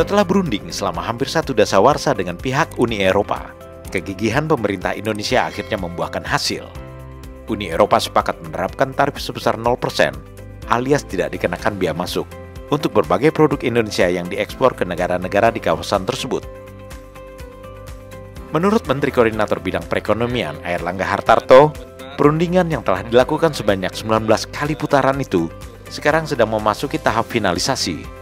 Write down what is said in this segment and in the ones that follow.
Setelah berunding selama hampir 1 dasawarsa dengan pihak Uni Eropa, kegigihan pemerintah Indonesia akhirnya membuahkan hasil. Uni Eropa sepakat menerapkan tarif sebesar 0% alias tidak dikenakan biaya masuk untuk berbagai produk Indonesia yang diekspor ke negara-negara di kawasan tersebut. Menurut Menteri Koordinator Bidang Perekonomian Airlangga Hartarto, perundingan yang telah dilakukan sebanyak 19 kali putaran itu sekarang sedang memasuki tahap finalisasi.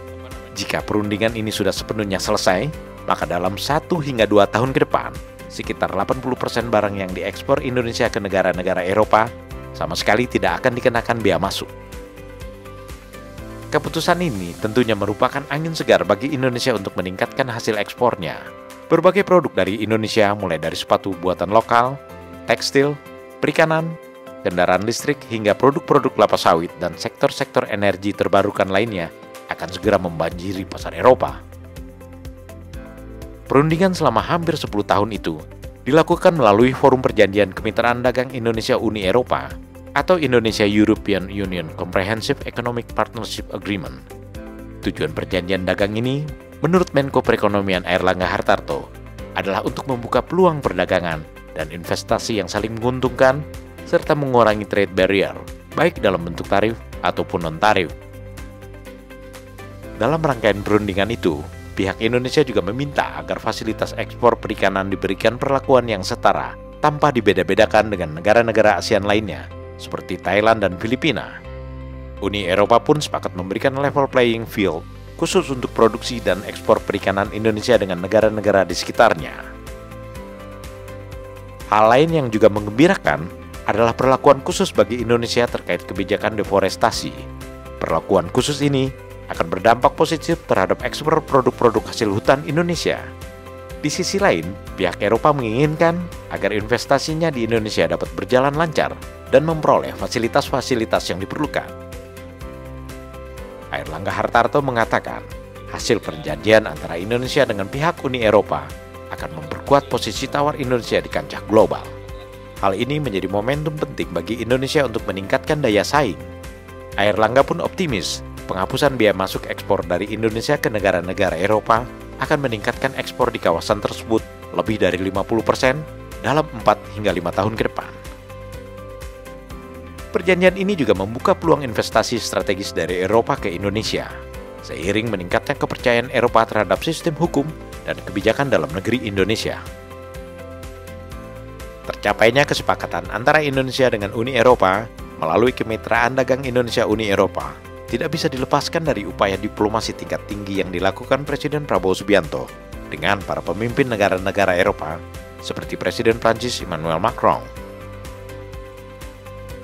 Jika perundingan ini sudah sepenuhnya selesai, maka dalam 1 hingga 2 tahun ke depan, sekitar 80% barang yang diekspor Indonesia ke negara-negara Eropa sama sekali tidak akan dikenakan biaya masuk. Keputusan ini tentunya merupakan angin segar bagi Indonesia untuk meningkatkan hasil ekspornya. Berbagai produk dari Indonesia mulai dari sepatu buatan lokal, tekstil, perikanan, kendaraan listrik hingga produk-produk kelapa sawit dan sektor-sektor energi terbarukan lainnya akan segera membanjiri pasar Eropa. Perundingan selama hampir 10 tahun itu dilakukan melalui Forum Perjanjian Kemitraan Dagang Indonesia-Uni Eropa atau Indonesia-European Union Comprehensive Economic Partnership Agreement. Tujuan perjanjian dagang ini, menurut Menko Perekonomian Airlangga Hartarto, adalah untuk membuka peluang perdagangan dan investasi yang saling menguntungkan serta mengurangi trade barrier, baik dalam bentuk tarif ataupun non-tarif. Dalam rangkaian perundingan itu, pihak Indonesia juga meminta agar fasilitas ekspor perikanan diberikan perlakuan yang setara tanpa dibeda-bedakan dengan negara-negara ASEAN lainnya, seperti Thailand dan Filipina. Uni Eropa pun sepakat memberikan level playing field khusus untuk produksi dan ekspor perikanan Indonesia dengan negara-negara di sekitarnya. Hal lain yang juga menggembirakan adalah perlakuan khusus bagi Indonesia terkait kebijakan deforestasi. Perlakuan khusus ini akan berdampak positif terhadap ekspor produk-produk hasil hutan Indonesia. Di sisi lain, pihak Eropa menginginkan agar investasinya di Indonesia dapat berjalan lancar dan memperoleh fasilitas-fasilitas yang diperlukan. Airlangga Hartarto mengatakan, hasil perjanjian antara Indonesia dengan pihak Uni Eropa akan memperkuat posisi tawar Indonesia di kancah global. Hal ini menjadi momentum penting bagi Indonesia untuk meningkatkan daya saing. Airlangga pun optimis, penghapusan biaya masuk ekspor dari Indonesia ke negara-negara Eropa akan meningkatkan ekspor di kawasan tersebut lebih dari 50% dalam 4 hingga 5 tahun ke depan. Perjanjian ini juga membuka peluang investasi strategis dari Eropa ke Indonesia, seiring meningkatnya kepercayaan Eropa terhadap sistem hukum dan kebijakan dalam negeri Indonesia. Tercapainya kesepakatan antara Indonesia dengan Uni Eropa melalui Kemitraan Dagang Indonesia-Uni Eropa tidak bisa dilepaskan dari upaya diplomasi tingkat tinggi yang dilakukan Presiden Prabowo Subianto dengan para pemimpin negara-negara Eropa seperti Presiden Prancis Emmanuel Macron.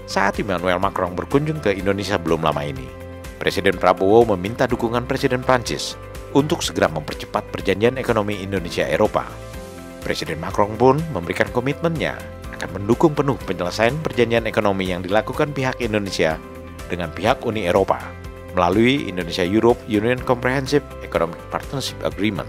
Saat Emmanuel Macron berkunjung ke Indonesia belum lama ini, Presiden Prabowo meminta dukungan Presiden Prancis untuk segera mempercepat perjanjian ekonomi Indonesia-Eropa. Presiden Macron pun memberikan komitmennya akan mendukung penuh penyelesaian perjanjian ekonomi yang dilakukan pihak Indonesia dengan pihak Uni Eropa melalui Indonesia-Europe Union Comprehensive Economic Partnership Agreement.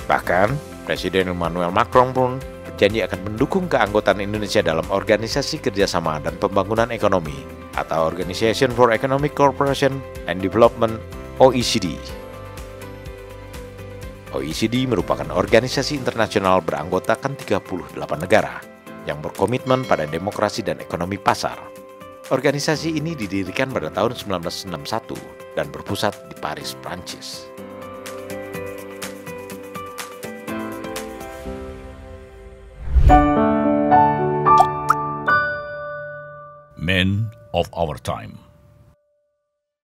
Bahkan, Presiden Emmanuel Macron pun berjanji akan mendukung keanggotaan Indonesia dalam Organisasi Kerjasama dan Pembangunan Ekonomi atau Organization for Economic Cooperation and Development (OECD). OECD merupakan organisasi internasional beranggotakan 38 negara yang berkomitmen pada demokrasi dan ekonomi pasar. Organisasi ini didirikan pada tahun 1961 dan berpusat di Paris, Prancis. Men of our time.